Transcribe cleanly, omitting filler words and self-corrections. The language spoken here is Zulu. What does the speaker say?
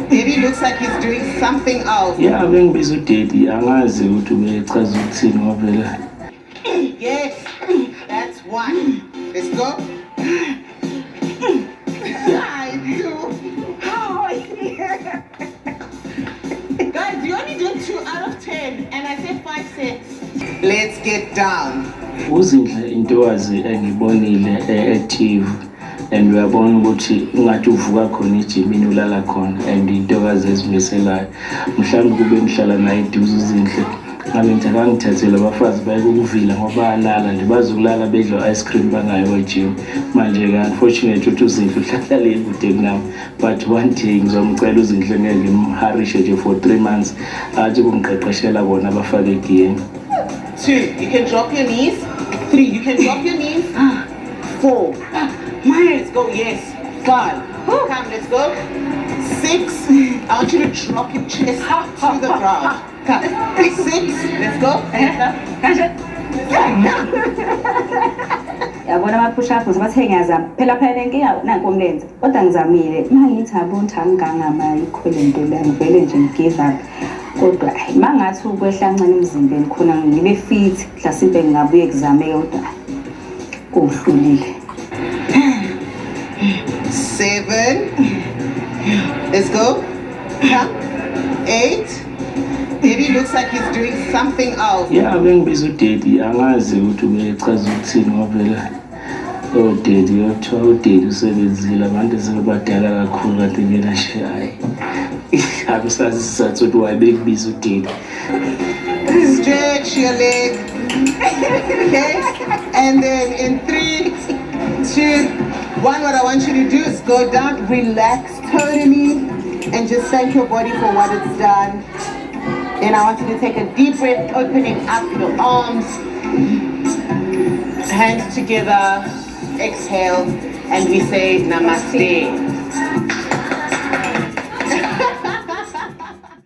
Maybe looks like he's doing something else. Yeah, bengibiza udedi angazi ukuthi ubechaza ukuthini ngoba Yes, that's one. Let's go. I do. Oh, yeah. Guys, you only did 2 out of 10, and I said 5 sets. Let's get down. uzindle intokazi engibonile active and uyabona ukuthi ungathi uvuka khona ejimini ulala khona and intokazi ezimiselayo mhlawumbe kube ngihlala naye eduze uzindle ngabe ngithathele abafazi bayekuvila ngoba alala nje bazokulala bedla ice cream bangayo ejim manje ke unfortunately ukuthi uzindle uhlala le kude kunami but one day ngizomcela uzindle ngeke ngimharishe nje for 3 months athi kumqeqeshela bona abafake igame. 2, you can drop your knees. 3, you can drop your knees. 4, let's go. Yes. 5, come, let's go. 6, I want you to drop your chest to the ground. 6, let's go. Yabona ama-push up bathi ngiyazama phela lenkinga nanku umlenze kodwa ngizamile mangithi abona angangama ikhole into la ngivele nje ngigive up kodwa mangathi ukwehla kancane emzimbeni khona ngibe fit mhlasimbe ngingabuye kuzame kodwa kuhlulile. 7, let's go. 8, maybe looks like he's doing something else. Yeah, bengibiza udedi angazi ukuthi ubechaza ukuthini ngoba udedi yothiwa udedi usebenzile abantu sebadala kakhulu kanti ngena nje hayi akusazi sizathu ukuthi why bengibiza udedi. Stretch your leg. Okay, and then in 3, 2, 1, what I want you to do is go down, relax totally, and just thank your body for what it's done. Then I want you to take a deep breath, opening up your arms, hands together, exhale, and we say namaste.